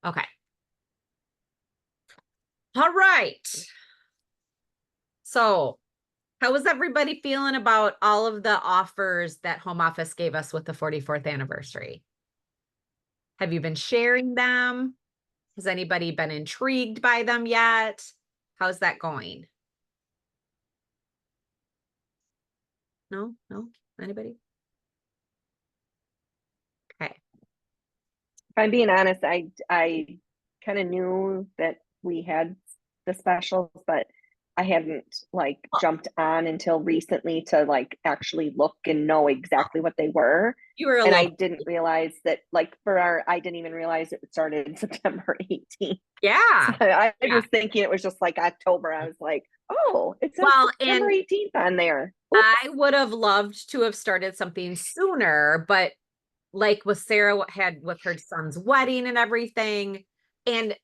Okay. All right. So, how was everybody feeling about all of the offers that home office gave us with the 44th anniversary? Have you been sharing them? Has anybody been intrigued by them yet? How's that going? No? No? Anybody? Okay. If I'm being honest, I kind of knew that we had the specials, but I hadn't like jumped on until recently to like actually look and know exactly what they were. You were a And I little, didn't realize that I didn't even realize it started September 18th. So yeah. I Yeah. was thinking it was just like October. I was like, oh, it says Well, September and 18th on there. I Oops. would have loved to have started something sooner, but like with Sarah had with her son's wedding and everything. And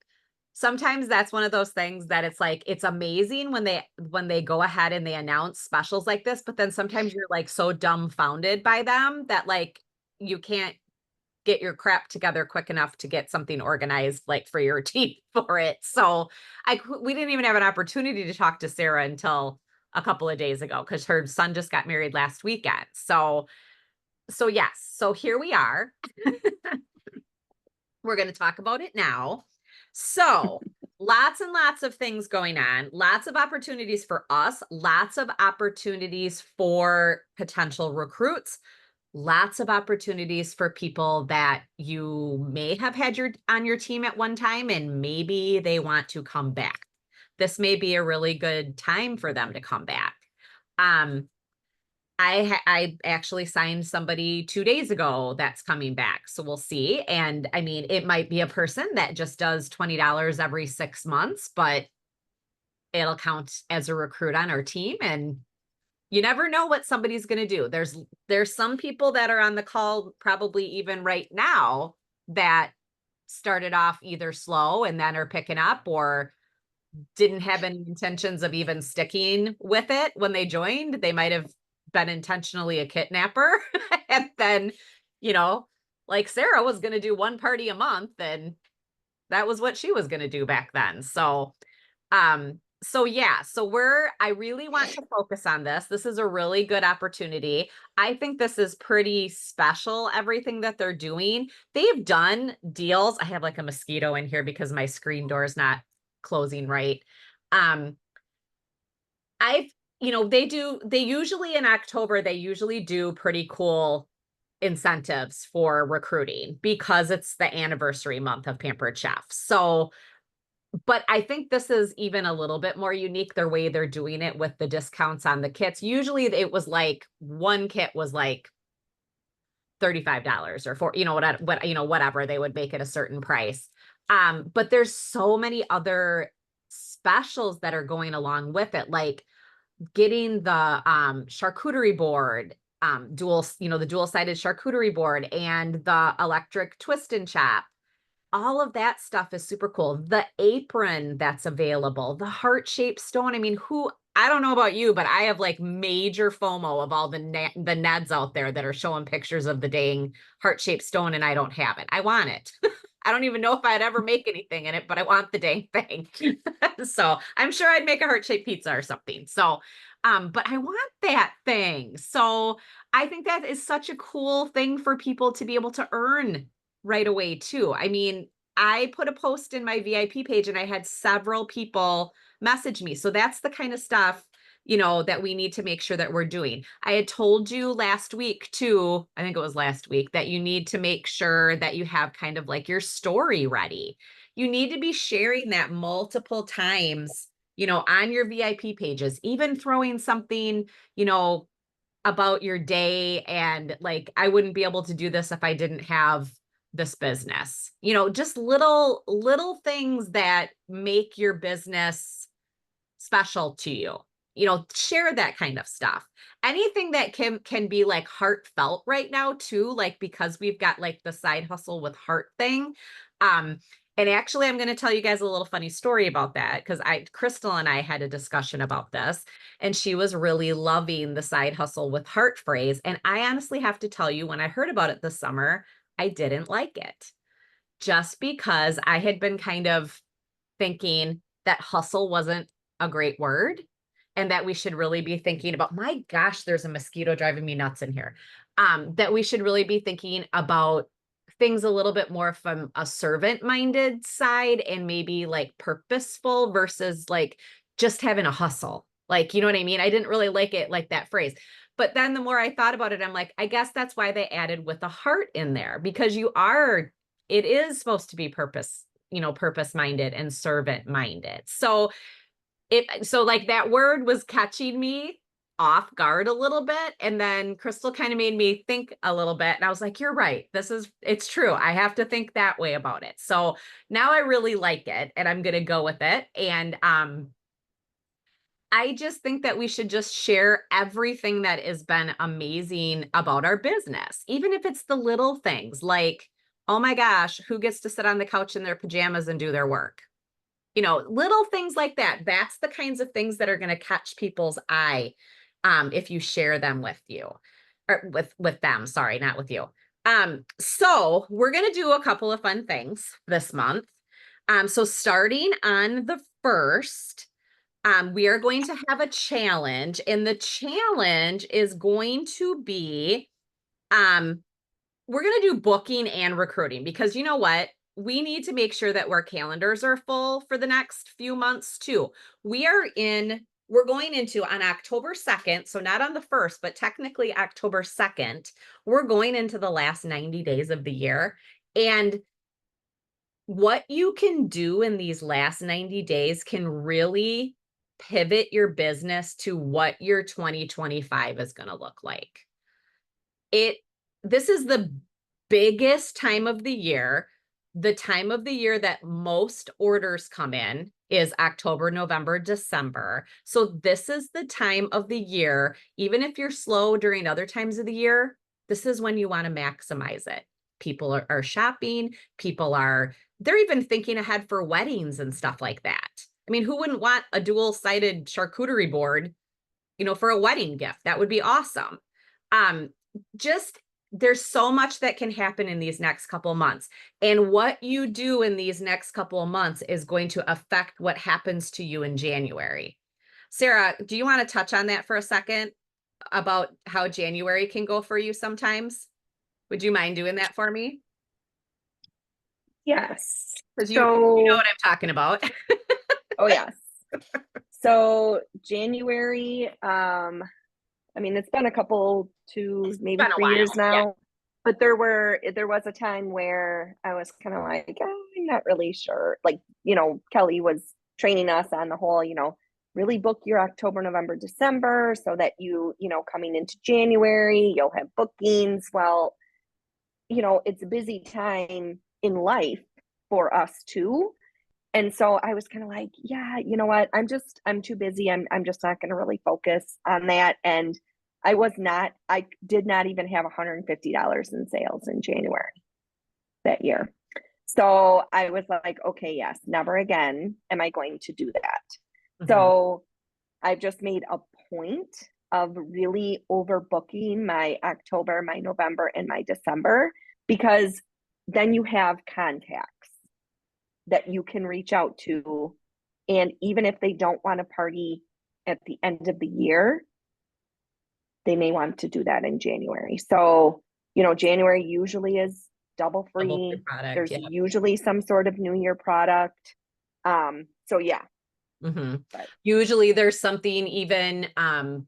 sometimes that's one of those things that it's like it's amazing when they go ahead and they announce specials like this, but then sometimes you're like so dumbfounded by them that like you can't get your crap together quick enough to get something organized like for your team for it. So we didn't even have an opportunity to talk to Sarah until a couple of days ago because her son just got married last weekend. So yes, so here we are. We're going to talk about it now. So, lots and lots of things going on, lots of opportunities for us, lots of opportunities for potential recruits, lots of opportunities for people that you may have had on your team at one time and maybe they want to come back. This may be a really good time for them to come back. Um, I actually signed somebody 2 days ago that's coming back. So we'll see. And I mean, it might be a person that just does $20 every 6 months, but it'll count as a recruit on our team. And you never know what somebody's going to do. There's some people that are on the call probably even right now that started off either slow and then are picking up or didn't have any intentions of even sticking with it when they joined. They might have been intentionally a kidnapper. And then, you know, like Sarah was going to do one party a month and that was what she was going to do back then. So yeah, I really want to focus on this. This is a really good opportunity. I think this is pretty special, everything that they're doing. They've done deals. I have like a mosquito in here because my screen door is not closing right. Um, I've, they usually in October, they usually do pretty cool incentives for recruiting because it's the anniversary month of Pampered Chef. So, but I think this is even a little bit more unique, their way they're doing it with the discounts on the kits. Usually it was like one kit was like $35 or whatever, they would make it a certain price. But there's so many other specials that are going along with it, like getting the charcuterie board, the dual-sided charcuterie board and the electric twist and chop. All of that stuff is super cool. The apron that's available, the heart-shaped stone. I mean, I don't know about you, but I have like major FOMO of all the Neds out there that are showing pictures of the dang heart-shaped stone and I don't have it. I want it. I don't even know if I'd ever make anything in it, but I want the dang thing. So I'm sure I'd make a heart-shaped pizza or something. So, but I want that thing. So I think that is such a cool thing for people to be able to earn right away too. I mean, I put a post in my VIP page and I had several people message me. So that's the kind of stuff, that we need to make sure that we're doing. I had told you last week too, I think it was last week, that you need to make sure that you have kind of like your story ready. You need to be sharing that multiple times, on your VIP pages, even throwing something, about your day and like I wouldn't be able to do this if I didn't have this business. Just little things that make your business special to you. Share that kind of stuff. Anything that can be like heartfelt right now too, like because we've got like the side hustle with heart thing. And actually I'm going to tell you guys a little funny story about that because Crystal and I had a discussion about this and she was really loving the side hustle with heart phrase. And I honestly have to tell you, when I heard about it this summer, I didn't like it. just because I had been kind of thinking that hustle wasn't a great word and that we should really be thinking about, my gosh, there's a mosquito driving me nuts in here. That we should really be thinking about things a little bit more from a servant minded side and maybe like purposeful versus like just having a hustle. Like, you know what I mean? I didn't really like it like that phrase. But then the more I thought about it, I'm like, I guess that's why they added with a heart in there because it is supposed to be purpose minded and servant minded. So like that word was catching me off guard a little bit. And then Crystal kind of made me think a little bit. And I was like, you're right. It's true. I have to think that way about it. So now I really like it and I'm going to go with it. And, I just think that we should just share everything that has been amazing about our business, even if it's the little things like, oh my gosh, who gets to sit on the couch in their pajamas and do their work? Little things like that. That's the kinds of things that are going to catch people's eye if you share them with you or with them. Sorry, not with you. So we're going to do a couple of fun things this month. So starting on the 1st, we are going to have a challenge, and the challenge is going to be we're going to do booking and recruiting because you know what? We need to make sure that our calendars are full for the next few months too. We're going into on October 2nd, so not on the 1st, but technically October 2nd, we're going into the last 90 days of the year. And what you can do in these last 90 days can really pivot your business to what your 2025 is going to look like. This is the biggest time of the year. The time of the year that most orders come in is October, November, December. So this is the time of the year, even if you're slow during other times of the year, this is when you want to maximize it. People are shopping, they're even thinking ahead for weddings and stuff like that. I mean, who wouldn't want a dual-sided charcuterie board, for a wedding gift? That would be awesome. Just there's so much that can happen in these next couple months. And what you do in these next couple of months is going to affect what happens to you in January. Sarah, do you want to touch on that for a second about how January can go for you sometimes? Would you mind doing that for me? Yes. Because you know So, what I'm talking about. oh yes. So January, I mean, it's been a couple, 2, maybe Been a 3 years while. Yeah. now, but there was a time where I was kind of like, oh, I'm not really sure. Like, Kelly was training us on the whole, really book your October, November, December so that coming into January, you'll have bookings. Well, it's a busy time in life for us too. And so I was kind of like, yeah, you know what? I'm too busy. I'm just not going to really focus on that. And I did not even have $150 in sales in January that year. So I was like, okay, yes, never again am I going to do that. Mhm. So I've just made a point of really overbooking my October, my November, and my December because then you have contacts that you can reach out to. And even if they don't want to party at the end of the year, they may want to do that in January. So, January usually is double Double free free. product. There's Yeah. usually some sort of New Year product. So yeah, but Usually there's something even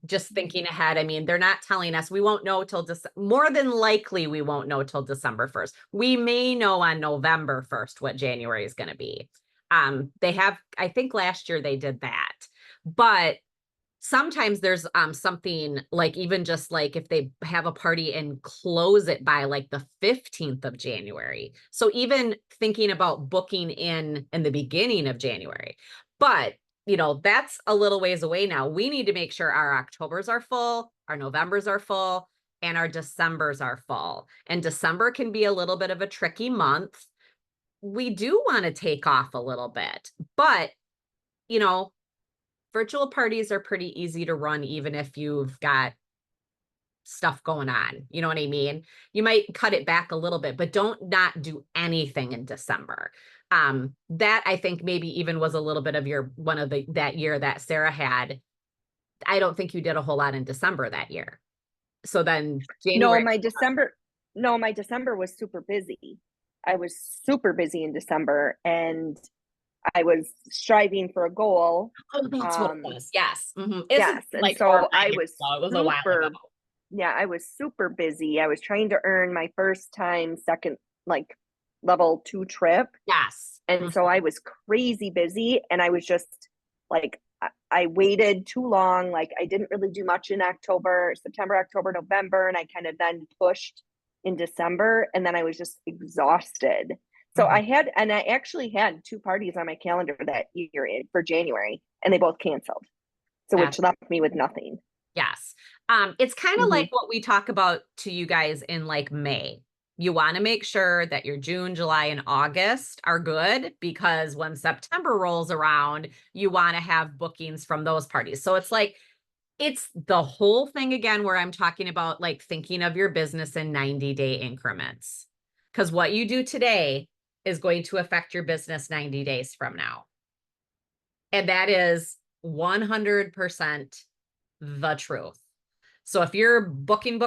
just thinking ahead. I mean, they're not telling us. We won't know till more than likely we won't know till December 1st. We may know on November 1st what January is going to be. I think last year they did that. But sometimes there's something like even just like if they have a party and close it by like the 15th of January. So even thinking about booking in the beginning of January. But that's a little ways away now. We need to make sure our Octobers are full, our Novembers are full, and our Decembers are full. And December can be a little bit of a tricky month. We do want to take off a little bit, but you know, virtual parties are pretty easy to run, even if you've got stuff going on. You know what I mean? You might cut it back a little bit, but don't not do anything in December. That I think maybe even was a little bit of your one of the that year that Sarah had. I don't think you did a whole lot in December that year. So then No, January, my December was super busy. I was super busy in December and I was striving for a goal. oh, that's what it Um, was. Yes. This is yes. And like 4 or so 5 I years was ago. It was a while ago. super, yeah, I was super busy. I was trying to earn my first time second, like level 2 trip. Yes. And so I was crazy busy and I was just like, I waited too long. Like I didn't really do much in October, September, October, November. And I kind of then pushed in December and then I was just exhausted. So Mhm. and I actually had 2 parties on my calendar that year for January and they both canceled. So Yeah. which left me with nothing. Yes. It's kind of Hmm. like what we talk about to you guys in like May. You want to make sure that your June, July, and August are good because when September rolls around, you want to have bookings from those parties. So it's like, it's the whole thing again where I'm talking about like thinking of your business in 90-day increments. Because what you do today is going to affect your business 90 days from now. And that is 100% the truth. So if you're booking,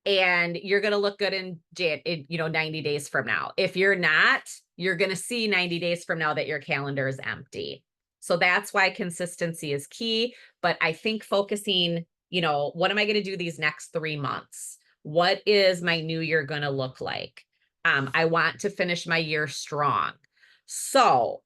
and you're going to look good in 90 days from now. If you're not, you're going to see 90 days from now that your calendar is empty. So that's why consistency is key. But I think focusing, what am I going to do these next 3 months? What is my new year going to look like? I want to finish my year strong. So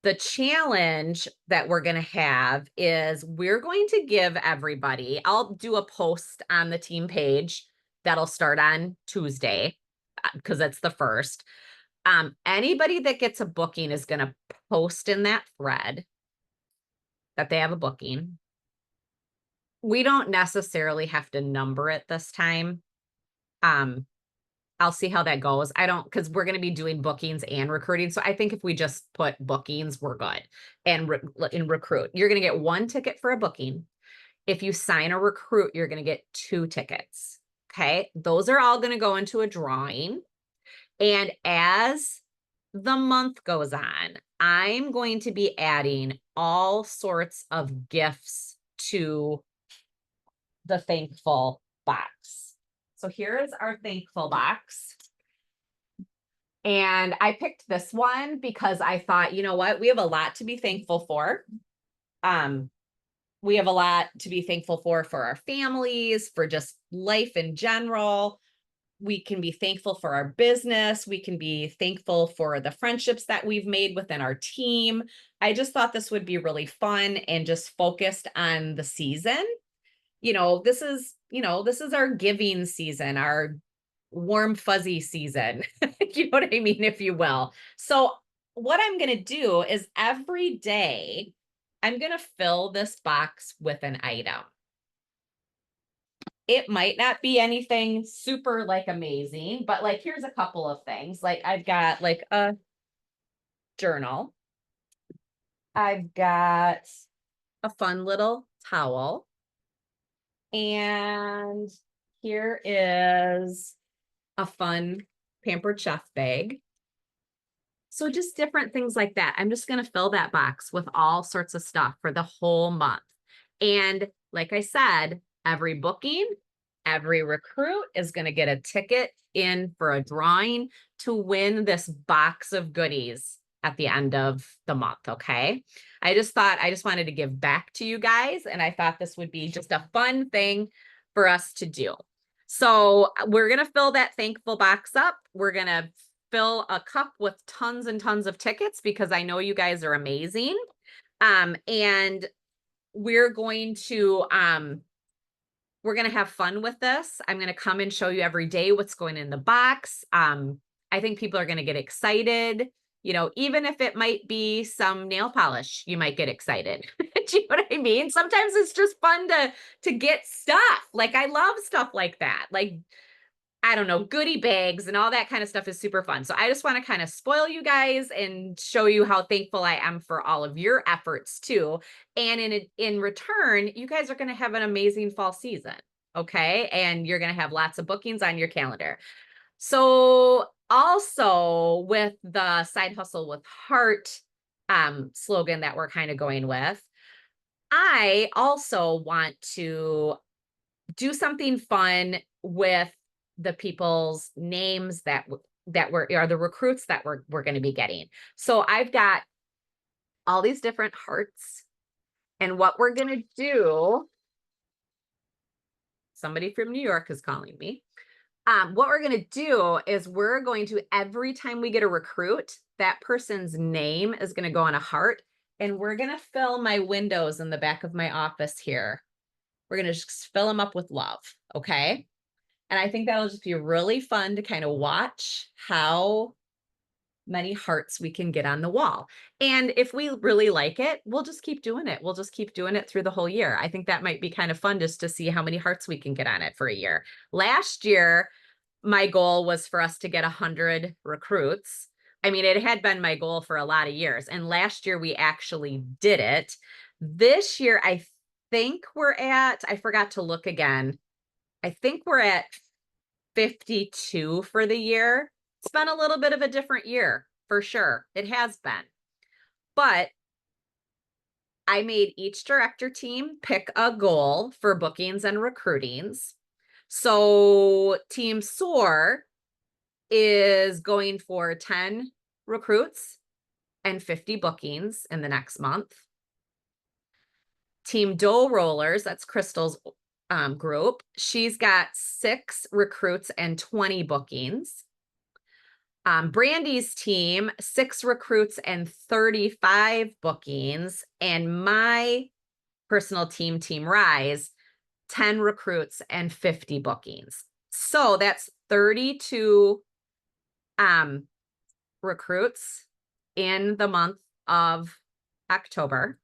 the challenge that we're going to have is we're going to give everybody, I'll do a post on the team page that'll start on Tuesday because that's the first. Anybody that gets a booking is going to post in that thread that they have a booking. We don't necessarily have to number it this time. Um, I'll see how that goes. I don't, because we're going to be doing bookings and recruiting. So I think if we just put bookings, we're good. And in recruit, you're going to get 1 ticket for a booking. If you sign a recruit, you're going to get 2 tickets. Okay. Those are all going to go into a drawing. And as the month goes on, I'm going to be adding all sorts of gifts to the thankful box. So here is our thankful box. And I picked this one because I thought, you know what, we have a lot to be thankful for. We have a lot to be thankful for our families, for just life in general. We can be thankful for our business. We can be thankful for the friendships that we've made within our team. I just thought this would be really fun and just focused on the season. This is our giving season, our warm, fuzzy season. You know what I mean, if you will. So, what I'm going to do is every day, I'm going to fill this box with an item. It might not be anything super like amazing, but like here's a couple of things. Like I've got like a journal. I've got a fun little towel. And here is a fun Pampered Chef bag. So just different things like that. I'm just going to fill that box with all sorts of stuff for the whole month. And like I said, every booking, every recruit is going to get a ticket in for a drawing to win this box of goodies at the end of the month. Okay. I just wanted to give back to you guys. And I thought this would be just a fun thing for us to do. So we're going to fill that thankful box up. We're going to fill a cup with tons and tons of tickets because I know you guys are amazing. And we're going to have fun with this. I'm going to come and show you every day what's going in the box. I think people are going to get excited. Even if it might be some nail polish, you might get excited. Do you know what I mean? Sometimes it's just fun to get stuff. Like I love stuff like that. Like I don't know, goodie bags and all that kind of stuff is super fun. So I just want to kind of spoil you guys and show you how thankful I am for all of your efforts too. And in return, you guys are going to have an amazing fall season. Okay. And you're going to have lots of bookings on your calendar. So also with the side hustle with heart slogan that we're kind of going with, I also want to do something fun with the people's names that were are the recruits that we're going to be getting. So I've got all these different hearts, and what we're going to do, somebody from New York is calling me. What we're going to do is we're going to, every time we get a recruit, that person's name is going to go on a heart, and we're going to fill my windows in the back of my office here. We're going to just fill them up with love. Okay. And I think that'll just be really fun to kind of watch how many hearts we can get on the wall. And if we really like it, we'll just keep doing it. We'll just keep doing it through the whole year. I think that might be kind of fun just to see how many hearts we can get on it for a year. Last year, my goal was for us to get 100 recruits. I mean, it had been my goal for a lot of years. And last year we actually did it. This year, I think we're at, I forgot to look again. I think we're at 52 for the year. It's been a little bit of a different year for sure. It has been. But I made each director team pick a goal for bookings and recruitings. So Team SOAR is going for 10 recruits and 50 bookings in the next month. Team Dough Rollers, that's Crystal's group. She's got 6 recruits and 20 bookings. Brandy's team, 6 recruits and 35 bookings. And my personal team, Team Rise, 10 recruits and 50 bookings. So that's 32 recruits in the month of October.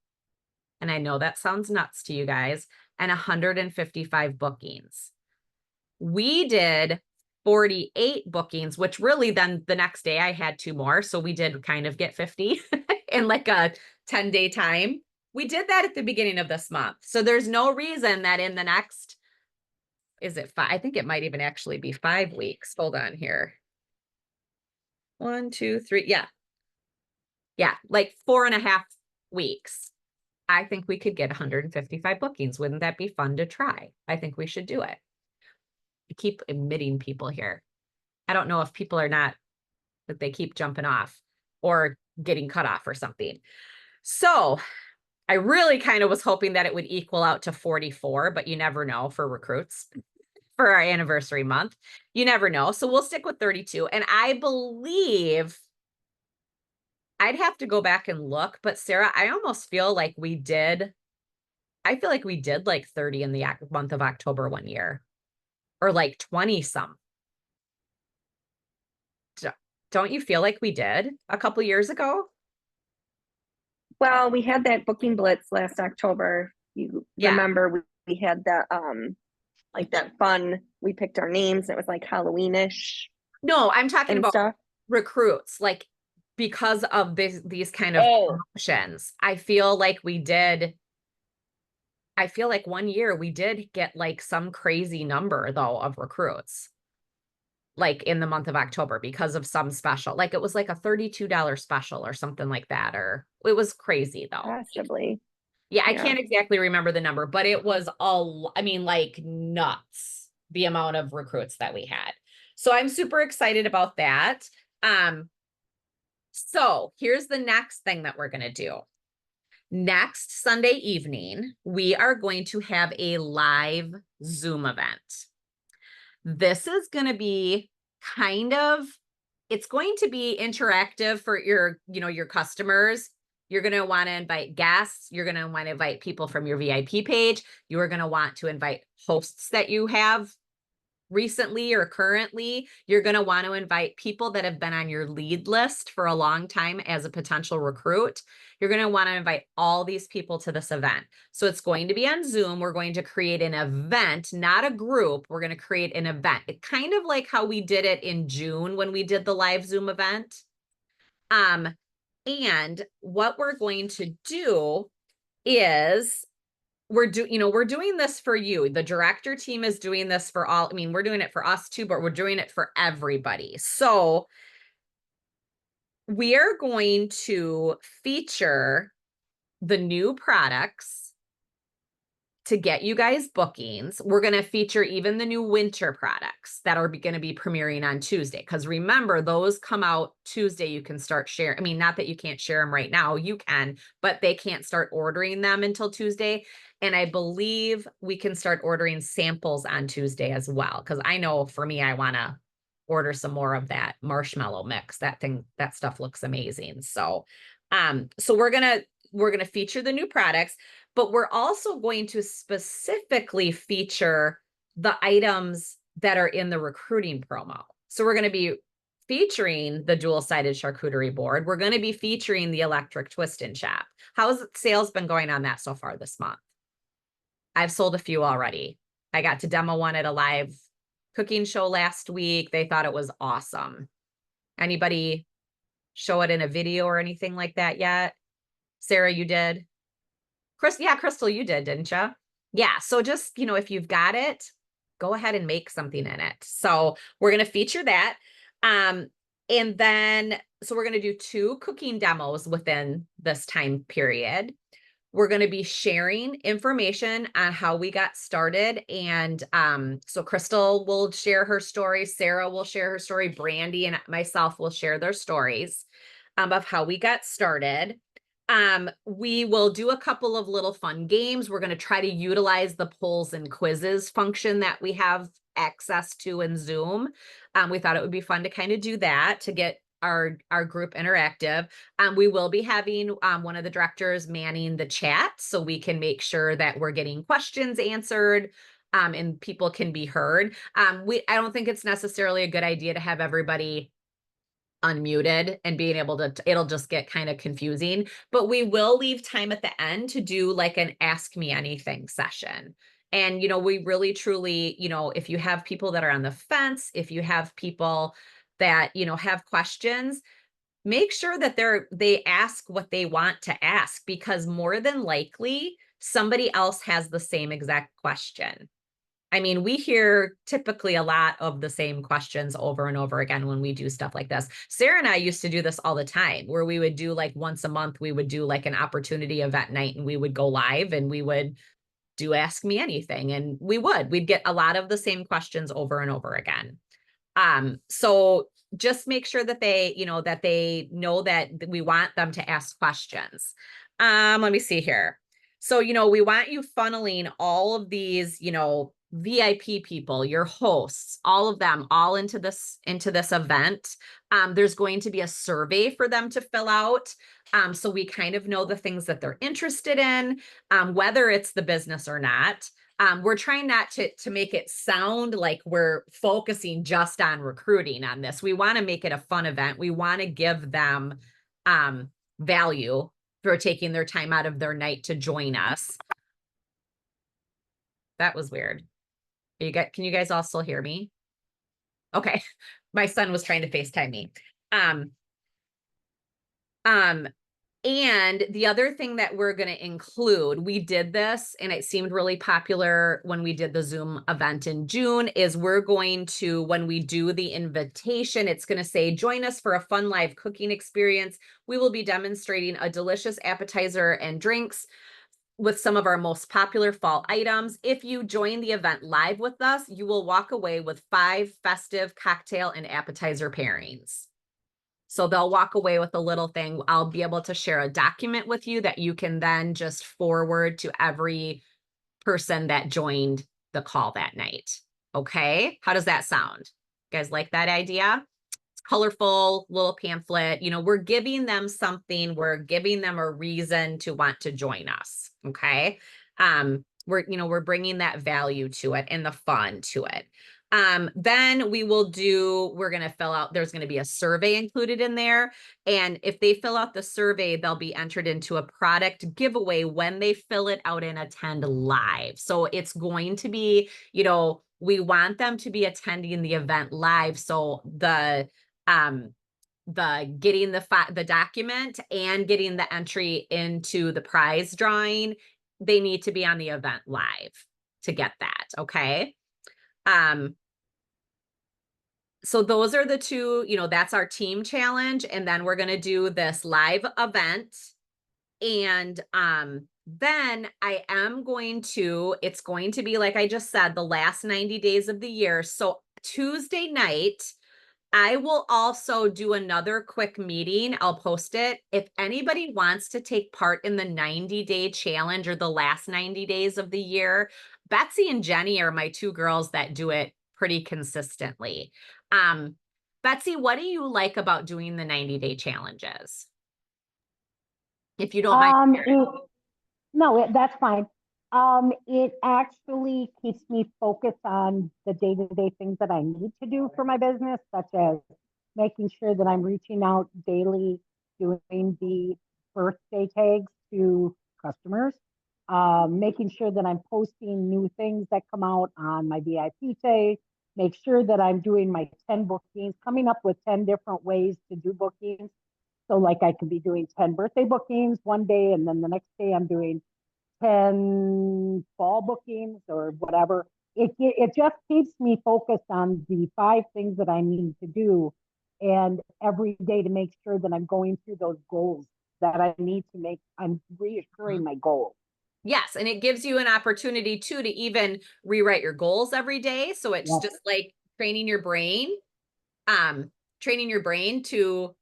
And I know that sounds nuts to you guys, and 155 bookings. We did 48 bookings, which really then the next day I had 2 more. So we did kind of get 50 in like a 10-day time. We did that at the beginning of this month. So there's no reason that in the next, is it 5? I think it might even actually be 5 weeks. Hold on here. 1, 2, 3. Yeah. Yeah. Like 4.5 weeks. I think we could get 155 bookings. Wouldn't that be fun to try? I think we should do it. I keep admitting people here. I don't know if people are not, that they keep jumping off or getting cut off or something. So I really kind of was hoping that it would equal out to 44, but you never know for recruits for our anniversary month. You never know. So we'll stick with 32. And I believe I'd have to go back and look, but Sarah, I almost feel like we did. I feel like we did like 30 in the month of October one year, or like 20 some. Don't you feel like we did a couple years ago? Well, we had that booking blitz last October. You Yeah. remember we had that like that fun, we picked our names, it was like Halloweenish No, I'm talking and about stuff. recruits, like because of these kind of Oh, promotions. I feel like we did. I feel like one year we did get like some crazy number though of recruits, like in the month of October because of some special. Like it was like a $32 special or something like that, or it was crazy though. possibly. Yeah, I Yeah. can't exactly remember the number, but it was all, I mean, like nuts, the amount of recruits that we had. So I'm super excited about that. So here's the next thing that we're going to do. Next Sunday evening, we are going to have a live Zoom event. This is going to be kind of, it's going to be interactive for your customers. You're going to want to invite guests. You're going to want to invite people from your VIP page. You are going to want to invite hosts that you have recently or currently, you're going to want to invite people that have been on your lead list for a long time as a potential recruit. You're going to want to invite all these people to this event. So it's going to be on Zoom. We're going to create an event, not a group. We're going to create an event. It kind of like how we did it in June when we did the live Zoom event. And what we're going to do is we're doing this for you. The director team is doing this for all. I mean, we're doing it for us too, but we're doing it for everybody. So we are going to feature the new products to get you guys bookings. We're going to feature even the new winter products that are going to be premiering on Tuesday. Because remember, those come out Tuesday. You can start sharing. I mean, not that you can't share them right now, you can, but they can't start ordering them until Tuesday. And I believe we can start ordering samples on Tuesday as well. Because I know for me, I want to order some more of that marshmallow mix. That stuff looks amazing. So we're gonna feature the new products, but we're also going to specifically feature the items that are in the recruiting promo. So we're going to be featuring the dual-sided charcuterie board. We're going to be featuring the electric twist and chop. How's sales been going on that so far this month? I've sold a few already. I got to demo one at a live cooking show last week. They thought it was awesome. Anybody show it in a video or anything like that yet? Sarah, you did? Crystal, you did, didn't you? Yeah. So just, if you've got it, go ahead and make something in it. So we're going to feature that. And then, so we're going to do 2 cooking demos within this time period. We're going to be sharing information on how we got started. And so Crystal will share her story. Sarah will share her story. Brandy and myself will share their stories of how we got started. We will do a couple of little fun games. We're going to try to utilize the polls and quizzes function that we have access to in Zoom. We thought it would be fun to kind of do that to get our group interactive. We will be having one of the directors manning the chat so we can make sure that we're getting questions answered and people can be heard. I don't think it's necessarily a good idea to have everybody unmuted and being able to, it'll just get kind of confusing, but we will leave time at the end to do like an ask me anything session. And, we really truly, if you have people that are on the fence, if you have people that, have questions, make sure that they ask what they want to ask, because more than likely somebody else has the same exact question. I mean, we hear typically a lot of the same questions over and over again when we do stuff like this. Sarah and I used to do this all the time, where we would do like once a month, we would do like an opportunity event night and we would go live and we would do Ask Me Anything. And we'd get a lot of the same questions over and over again. So just make sure that they know that we want them to ask questions. Let me see here. So, we want you funneling all of these, VIP people, your hosts, all of them, all into this event. There's going to be a survey for them to fill out. So we kind of know the things that they're interested in, whether it's the business or not. We're trying not to make it sound like we're focusing just on recruiting on this. We want to make it a fun event. We want to give them value for taking their time out of their night to join us. That was weird. Can you guys all still hear me? Okay. My son was trying to FaceTime me. And the other thing that we're going to include, we did this and it seemed really popular when we did the Zoom event in June, is we're going to, when we do the invitation, it's going to say, join us for a fun live cooking experience. We will be demonstrating a delicious appetizer and drinks with some of our most popular fall items. If you join the event live with us, you will walk away with 5 festive cocktail and appetizer pairings. So they'll walk away with a little thing. I'll be able to share a document with you that you can then just forward to every person that joined the call that night. Okay. How does that sound? You guys like that idea? It's colorful, little pamphlet. We're giving them something. We're giving them a reason to want to join us. Okay. We're bringing that value to it and the fun to it. Then we're going to fill out, there's going to be a survey included in there. And if they fill out the survey, they'll be entered into a product giveaway when they fill it out and attend live. So it's going to be, we want them to be attending the event live. So the getting the document and getting the entry into the prize drawing, they need to be on the event live to get that. Okay. So those are the two, that's our team challenge. And then we're going to do this live event. And then it's going to be, like I just said, the last 90 days of the year. So Tuesday night, I will also do another quick meeting. I'll post it. If anybody wants to take part in the 90-day challenge or the last 90 days of the year, Betsy and Jenny are my two girls that do it pretty consistently. Betsy, what do you like about doing the 90-day challenges? If you don't mind. No, that's fine. It actually keeps me focused on the day-to-day things that I need to do for my business, such as making sure that I'm reaching out daily, doing the birthday tags to customers, making sure that I'm posting new things that come out on my VIP tag, make sure that I'm doing my 10 bookings, coming up with 10 different ways to do bookings. So like I could be doing 10 birthday bookings one day, and then the next day I'm doing 10 fall bookings or whatever. It just keeps me focused on the 5 things that I need to do, and every day to make sure that I'm going through those goals that I need to make. I'm reassuring my goals. Yes, and it gives you an opportunity too to even rewrite your goals every day. So it's Yep. just like training your brain to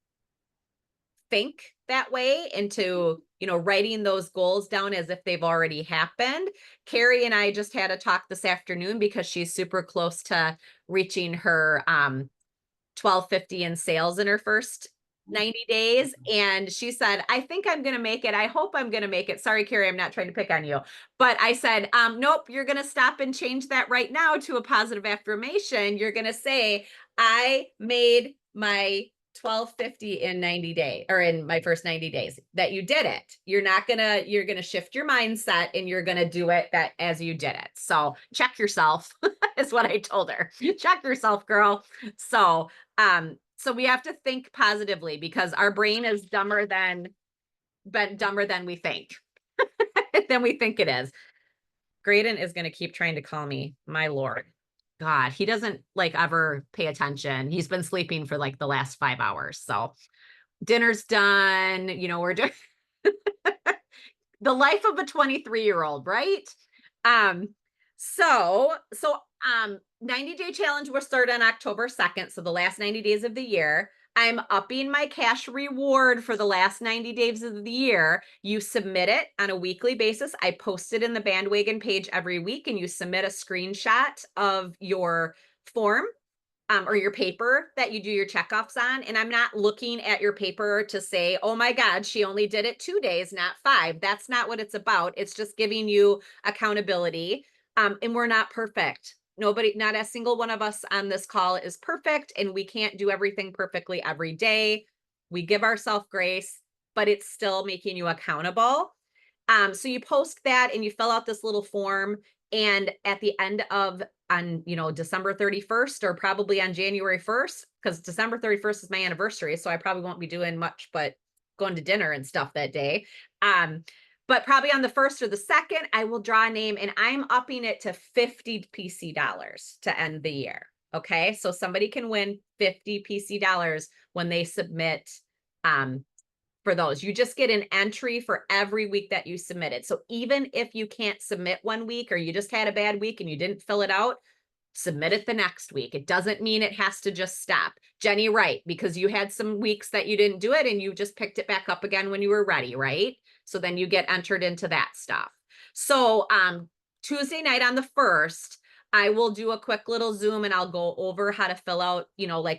think that way and to, writing those goals down as if they've already happened. Carrie and I just had a talk this afternoon because she's super close to reaching her 1250 in sales in her first 90 days. And she said, I think I'm going to make it. I hope I'm going to make it. Sorry, Carrie, I'm not trying to pick on you. But I said, nope, you're going to stop and change that right now to a positive affirmation. You're going to say, I made my 1250 in 90 days or in my first 90 days, that you did it. You're going to shift your mindset and you're going to do it that as you did it. So check yourself is what I told her. Check yourself, girl. So we have to think positively because our brain is dumber than we think, than we think it is. Graydon is going to keep trying to call me. My Lord. God, he doesn't ever pay attention. He's been sleeping for the last 5 hours. So dinner's done. We're doing the life of a 23-year-old, right? 90-day challenge will start on October 2nd. So the last 90 days of the year. I'm upping my cash reward for the last 90 days of the year. You submit it on a weekly basis. I post it in the bandwagon page every week, and you submit a screenshot of your form or your paper that you do your checkoffs on. And I'm not looking at your paper to say, oh my God, she only did it 2 days, not 5. That's not what it's about. It's just giving you accountability. And we're not perfect. Not a single one of us on this call is perfect, and we can't do everything perfectly every day. We give ourselves grace, but it's still making you accountable. So you post that and you fill out this little form. And at the end of December 31st or probably on January 1st, because December 31st is my anniversary. So I probably won't be doing much, but going to dinner and stuff that day. But probably on the 1st or the 2nd, I will draw a name, and I'm upping it to 50 PC dollars to end the year. Okay. So somebody can win 50 PC dollars when they submit, for those. You just get an entry for every week that you submitted. So even if you can't submit one week or you just had a bad week and you didn't fill it out, submit it the next week. It doesn't mean it has to just stop. Jenny, right, because you had some weeks that you didn't do it and you just picked it back up again when you were ready, right? So then you get entered into that stuff. So Tuesday night on the 1st, I will do a quick little Zoom and I'll go over how to fill out,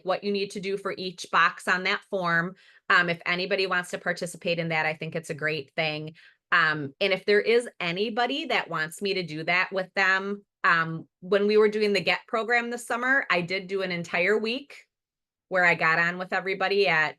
what you need to do for each box on that form. If anybody wants to participate in that, I think it's a great thing. And if there is anybody that wants me to do that with them, when we were doing the GET program this summer, I did do an entire week where I got on with everybody at,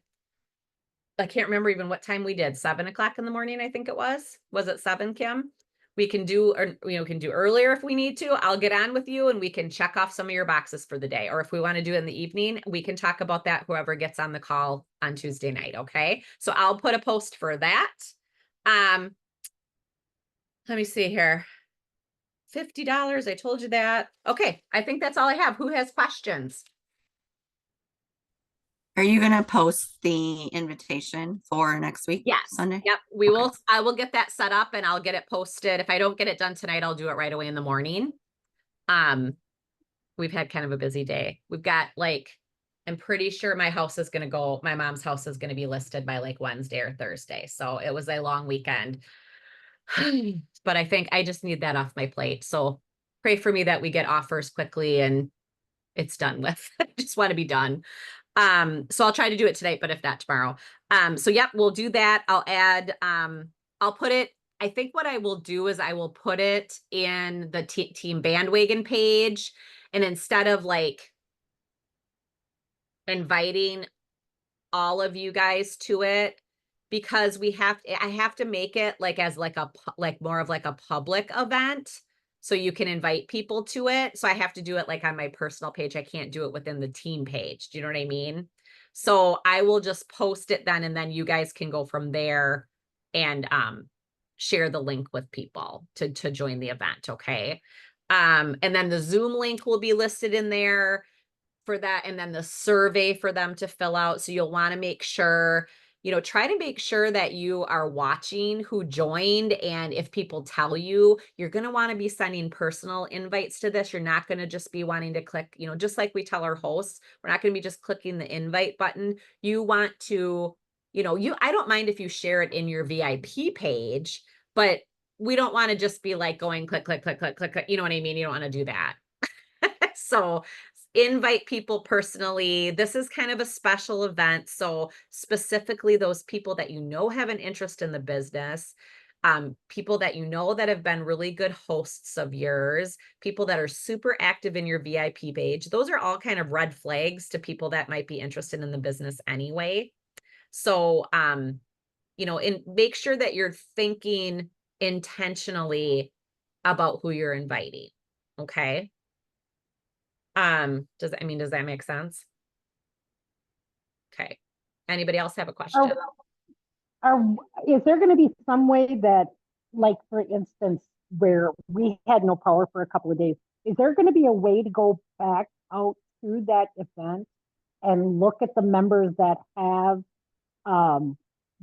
I can't remember even what time we did, 7 o'clock in the morning, I think it was. Was it 7, Kim? We can do, or can do earlier if we need to. I'll get on with you and we can check off some of your boxes for the day. Or if we want to do it in the evening, we can talk about that, whoever gets on the call on Tuesday night. Okay. So I'll put a post for that. Let me see here. $50. I told you that. Okay. I think that's all I have. Who has questions? Are you going to post the invitation for next week? Yes. Sunday? Yep. We Okay. will. I will get that set up and I'll get it posted. If I don't get it done tonight, I'll do it right away in the morning. We've had kind of a busy day. We've got I'm pretty sure my mom's house is going to be listed by like Wednesday or Thursday. So it was a long weekend, but I think I just need that off my plate. So pray for me that we get offers quickly and it's done with. I just want to be done. So I'll try to do it tonight, but if not tomorrow. So yep, we'll do that. I'll add, I'll put it, I think what I will do is I will put it in the team bandwagon page. And instead of inviting all of you guys to it, because I have to make it as more of a public event. So you can invite people to it. So I have to do it on my personal page. I can't do it within the team page. Do you know what I mean? So I will just post it then, and then you guys can go from there and share the link with people to join the event. Okay. And then the Zoom link will be listed in there for that. And then the survey for them to fill out. So you'll want to make sure, try to make sure that you are watching who joined. And if people tell you, you're going to want to be sending personal invites to this. You're not going to just be wanting to click, just like we tell our hosts, we're not going to be just clicking the invite button. You want to, I don't mind if you share it in your VIP page, but we don't want to just be going click, click, click, click, click, click. You know what I mean? You don't want to do that. So invite people personally. This is kind of a special event. So specifically those people that have an interest in the business, people that that have been really good hosts of yours, people that are super active in your VIP page. Those are all kind of red flags to people that might be interested in the business anyway. So, and make sure that you're thinking intentionally about who you're inviting. Okay. Does that make sense? Okay. Anybody else have a question? Is there going to be some way that, for instance, where we had no power for a couple of days, is there going to be a way to go back out to that event and look at the members that have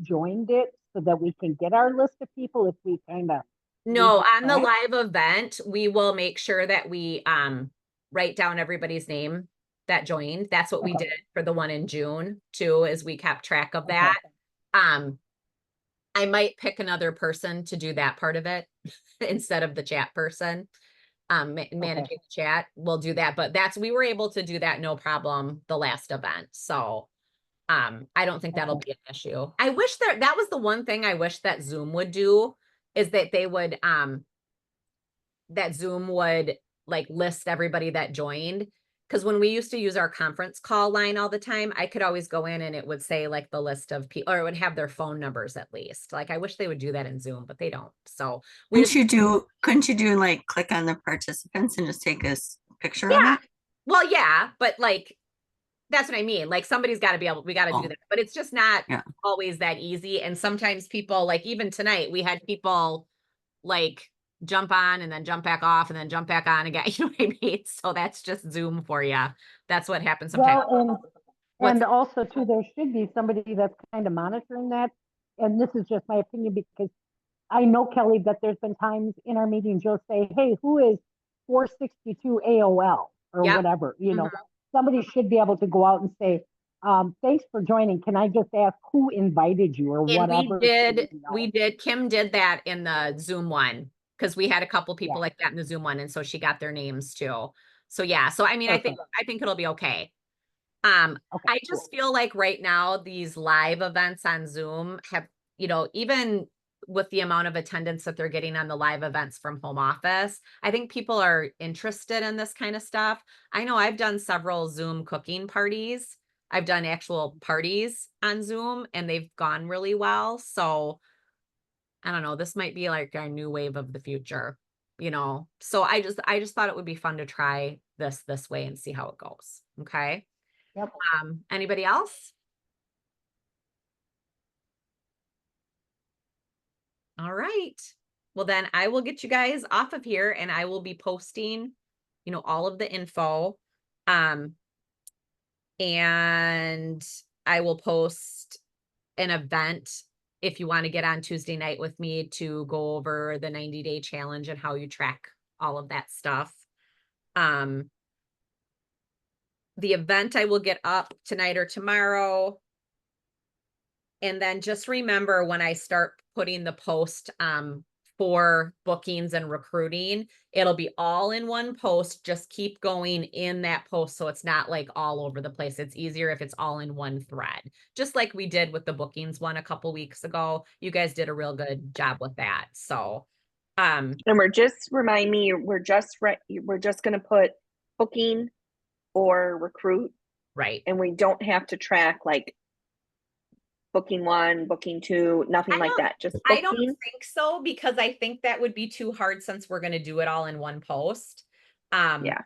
joined it so that we can get our list of people if we kind of No, on the live event, we will make sure that we write down everybody's name that joined. That's what we did for the one in June too, is we kept track of that. I might pick another person to do that part of it instead of the chat person. Managing the chat, we'll do that, but we were able to do that no problem the last event. So I don't think that'll be an issue. I wish that was the one thing I wish that Zoom would do, is that they would that Zoom would list everybody that joined. Because when we used to use our conference call line all the time, I could always go in and it would say the list of people, or it would have their phone numbers at least. I wish they would do that in Zoom, but they don't. So couldn't you do click on the participants and just take a picture of it? Well, yeah, but that's what I mean. Somebody's got to be able, we got to do that, but it's just not always that easy. And sometimes people, even tonight, we had people jump on and then jump back off and then jump back on again. You know what I mean? So that's just Zoom for you. That's what happens sometimes. Well, and also too, there should be somebody that's kind of monitoring that. And this is just my opinion, because I know, Kelly, that there's been times in our meetings you'll say, hey, who is 462 AOL or whatever, somebody should be able to go out and say, thanks for joining. Can I just ask who invited you or whatever? Kim did that in the Zoom one, because we had a couple people like that in the Zoom one. And so she got their names too. So yeah. So, I think it'll be okay. I just feel right now, these live events on Zoom have, even with the amount of attendance that they're getting on the live events from home office, I think people are interested in this kind of stuff. I know I've done several Zoom cooking parties. I've done actual parties on Zoom and they've gone really well. So I don't know, this might be like our new wave of the future, you know? So I just thought it would be fun to try this way and see how it goes. Okay. Yep. Anybody else? All right. Well, then I will get you guys off of here and I will be posting, you know, all of the info. And I will post an event if you want to get on Tuesday night with me to go over the 90-day challenge and how you track all of that stuff. The event I will get up tonight or tomorrow. And then just remember when I start putting the post for bookings and recruiting, it'll be all in one post. Just keep going in that post so it's not like all over the place. It's easier if it's all in one thread, just like we did with the bookings one a couple weeks ago. You guys did a real good job with that. So And we're just remind me, we're just gonna put booking or recruit, right. and we don't have to track like booking 1, booking 2, nothing like that. Just I don't booking. think so, because I think that would be too hard since we're going to do it all in one post. Yeah.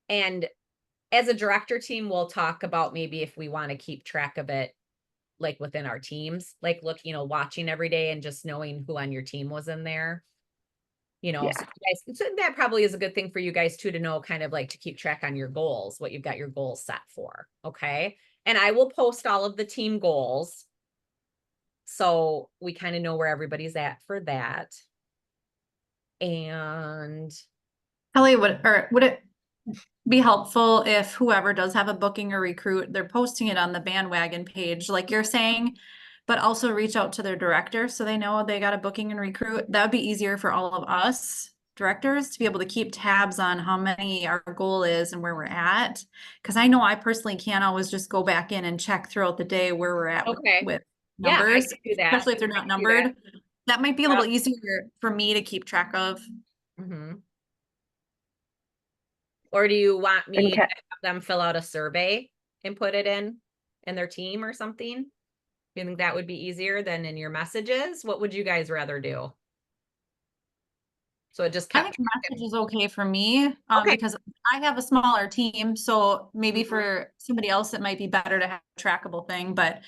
And as a director team, we'll talk about maybe if we want to keep track of it, like within our teams, like look, you know, watching every day and just knowing who on your team was in there. You know, Yeah. so you guys, so that probably is a good thing for you guys too, to know kind of like to keep track on your goals, what you've got your goals set for. Okay. And I will post all of the team goals, so we kind of know where everybody's at for that. And Kelly, would it be helpful if whoever does have a booking or recruit, they're posting it on the bandwagon page, like you're saying, but also reach out to their director so they know they got a booking and recruit? That would be easier for all of us directors to be able to keep tabs on how many our goal is and where we're at. Because I know I personally can't always just go back in and check throughout the day where we're at okay, with yeah, I numbers, can do that. especially if they're I not can do that. numbered. That might be a little easier for me to keep track of. Or do you want me And to have them fill out a survey and put it in their team or something? You think that would be easier than in your messages? What would you guys rather do? So it just I kept think message is okay for me, Okay. because I have a smaller team, so maybe Mhm. for somebody else, it might be better to have a trackable thing, but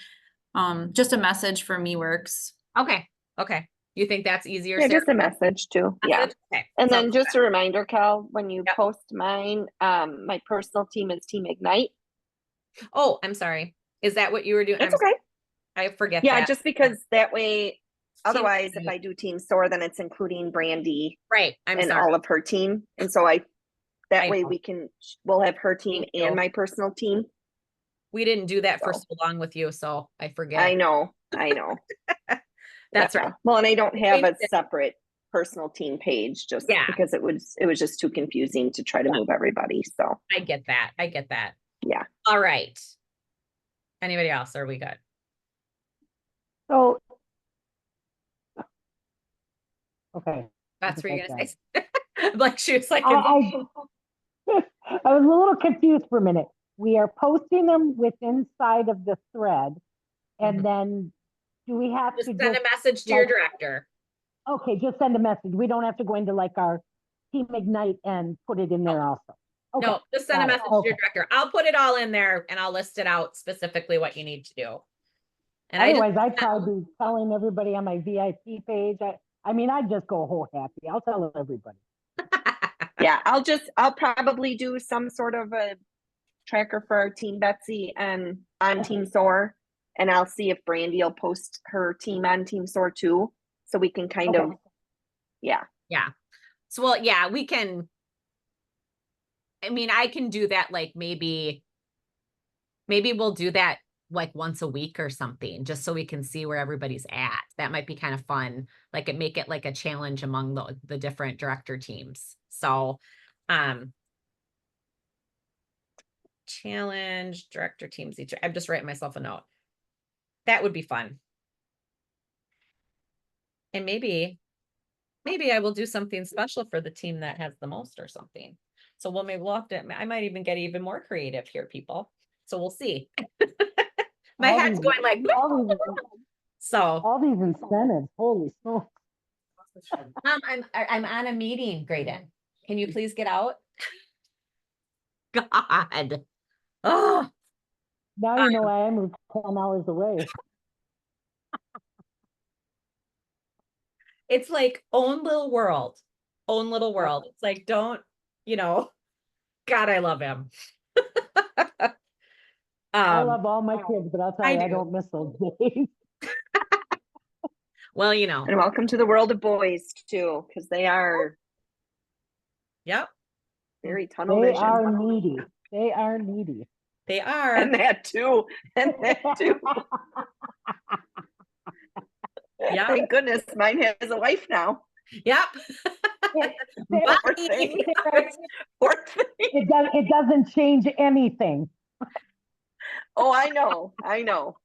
just a message for me works. Okay. Okay. You think that's easier, yeah, Sarah? just a message too. Yeah. Message? Okay. And So- then just a reminder, Cal, when you Yep. post mine, my personal team is Team Ignite. oh, I'm sorry. Is that what you were doing? It's okay. I forget Yeah, that. just because that way, otherwise, if Ignite. I do Team Soar, then it's including Brandy Right. I'm and sorry. all of her team. And so that I way know. we'll have her team Thank you. and my personal team. We didn't do that for So. so long with you, so I forget. I know. That's Yeah. right. Well, and I don't have a Changed it. separate personal team page just Yeah. because it was just too confusing to try to move everybody. So I get that. I get that. yeah. All right. Anybody else? Are we good? So, okay. That's what I you're think gonna say. Like she was like, I, I was a little confused for a minute. We are posting them with inside of the thread, and Mhm. then do we have just to send a just, message to your like- director. okay, just send a message. We don't have to go into like our Team Ignite and put it in there also. Okay, No, just send a got it. message to your Okay. director. I'll put it all in there and I'll list it out specifically what you need to do. And I Otherwise, I'd probably be telling everybody on my VIP page. I mean, I'd just go whole happy. I'll tell everybody. Yeah. I'll probably do some sort of a tracker for our team Betsy and on Team Soar. And I'll see if Brandy will post her team on Team Soar too. So we can kind of, yeah. yeah. So, well, yeah, we can. I mean, I can do that. Like maybe we'll do that like once a week or something, just so we can see where everybody's at. That might be kind of fun. Like it make it like a challenge among the different director teams. So, challenge director teams each. I'm just writing myself a note. That would be fun. And maybe I will do something special for the team that has the most or something. So we'll have to, I might even get even more creative here, people. So we'll see. My All head's these- going like, so, all these incentives, holy smokes. I'm on a meeting, Graydon. Can you please get out? God. Oh, Now you know I am 10 hours away. it's like own little world. Own little world. It's like, don't, God, I love him. I love all my kids, but I'll tell you, I do. don't miss those days. Well, And welcome to the world of boys too, because they are yep, very tunnel They vision. are needy. They are needy. they are. And that too. And that too. Yep. Thank goodness mine has a wife now. Yep. Sarah, Poor thing. Sarah, Poor thing. it doesn't change anything. Oh, I know. I know.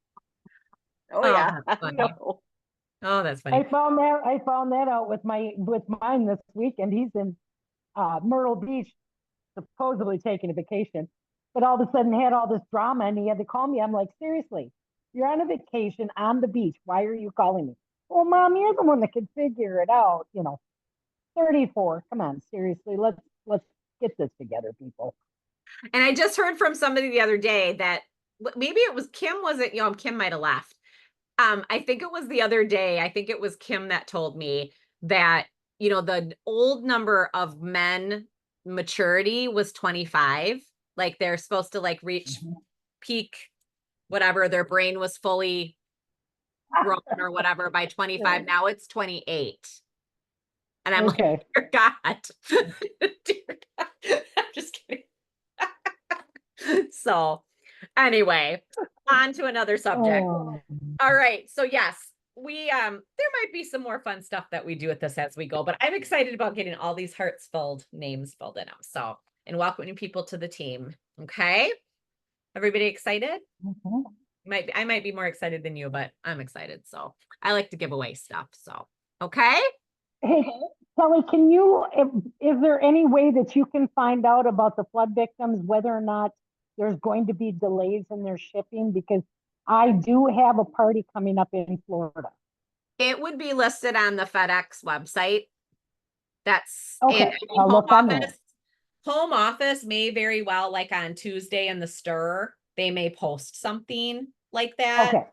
Oh, Oh, yeah. that's I funny. know. Oh, that's I funny. found that out with mine this weekend. He's in Myrtle Beach, supposedly taking a vacation, but all of a sudden had all this drama and he had to call me. I'm like, seriously, you're on a vacation on the beach. Why are you calling me? Well, Mom, you're the one that can figure it out. 34. Come on, seriously, let's get this together, people. And I just heard from somebody the other day that maybe it was Kim, was it? Kim might have left. I think it was the other day. I think it was Kim that told me that, the old number of men maturity was 25. Like they're supposed to like reach peak, whatever, their brain was fully grown or whatever by 25. Now it's 28. And I'm Okay. like, dear God. Dear God. I'm just kidding. So anyway, on to another subject. Oh. All right. So yes, we there might be some more fun stuff that we do with this as we go, but I'm excited about getting all these hearts filled, names filled in them. So, and welcoming people to the team. Okay. Everybody excited? Mhm. I might be more excited than you, but I'm excited. So I like to give away stuff. So, okay. Hey, Kelly, is there any way that you can find out about the flood victims, whether or not there's going to be delays in their shipping? Because I do have a party coming up in Florida. It would be listed on the FedEx website. That's Okay, I'll home look on there. office. Home office may very well, like on Tuesday in the Stir, they may post something like that. Okay,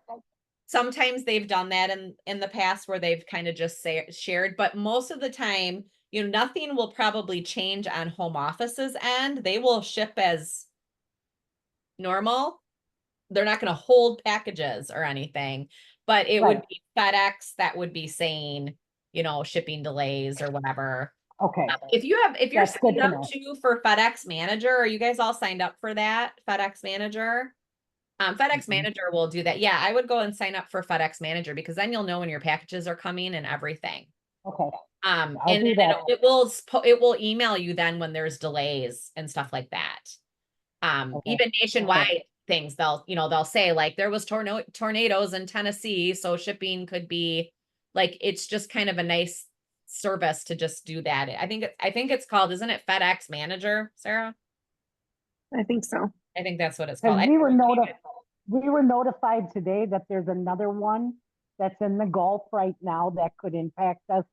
Sometimes they've done that in the past where they've kind of just shared, but most of the time, nothing will probably change on home office's end. They will ship as normal. They're not going to hold packages or anything, but it would be FedEx that would be saying, shipping delays or whatever. okay. If you're That's good signed to up know. to for FedEx Manager, are you guys all signed up for that? FedEx Manager? FedEx Manager will do that. Yeah, I would go and sign up for FedEx Manager because then you'll know when your packages are coming and everything. Okay, And do that. it will email you then when there's delays and stuff like that. Okay. Even nationwide things, they'll say like there was tornadoes in Tennessee, so shipping could be like, it's just kind of a nice service to just do that. I think it's called, isn't it FedEx Manager, Sarah? I think so. I think that's what it's called. Because we were notified today that there's another one that's in the Gulf right now that could impact us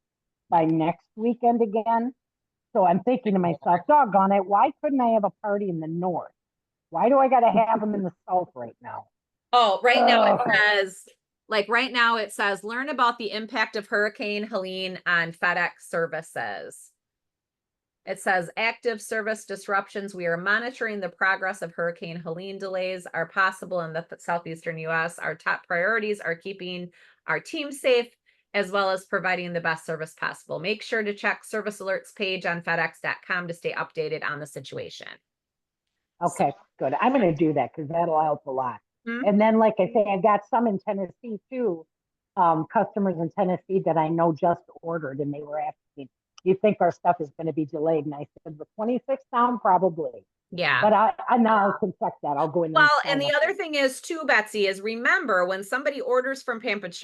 by next weekend again. So I'm thinking to myself, doggone it, why couldn't I have a party in the north? Why do I got to have them in the south right now? Oh, right now it says, learn about the impact of Hurricane Helene on FedEx services. It says active service disruptions. We are monitoring the progress of Hurricane Helene. Delays are possible in the southeastern U.S. Our top priorities are keeping our team safe as well as providing the best service possible. Make sure to check service alerts page on FedEx.com to stay updated on the situation. Okay, good. I'm going to do that because that'll help a lot. Mhm. And then, like I say, I got some in Tennessee too. Customers in Tennessee that I know just ordered, and they were asking, "Do you think our stuff is going to be delayed?" And I said, "The 26th down, probably." Yeah. But I now can check that. I'll go in. Well, and the other thing is too, Betsy, is remember when somebody orders from Pampered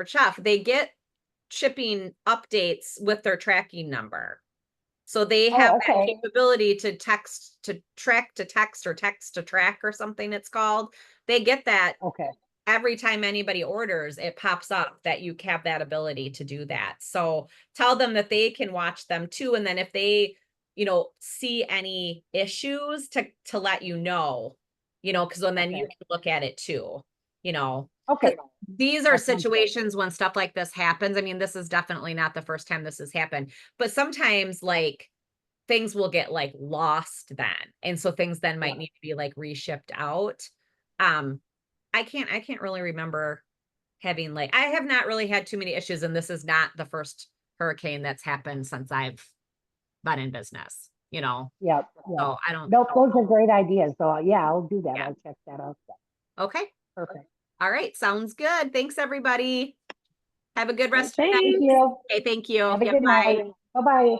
Chef, they get shipping updates with their tracking number. So they Oh, have that okay. capability to text to track to text or text to track or something it's called. They get that Okay. every time anybody orders, it pops up that you have that ability to do that. So tell them that they can watch them too. And then if they, see any issues to let you know, because then you Okay. can look at it too, you know. Okay. These are That sounds good. situations when stuff like this happens. I mean, this is definitely not the first time this has happened, but sometimes like things will get like lost then. And so things then might need to be like reshipped out. I can't really remember having like, I have not really had too many issues, and this is not the first hurricane that's happened since I've been in business, Yeah. Yeah. so I don't, Nope, those are great ideas. So yeah, I'll do that. Yeah. I'll check that out. okay. Perfect. All right. Sounds good. Thanks everybody. Have a good rest of your Thank night. you. Okay. Thank you. Have a Yeah, good bye. night. Bye-bye.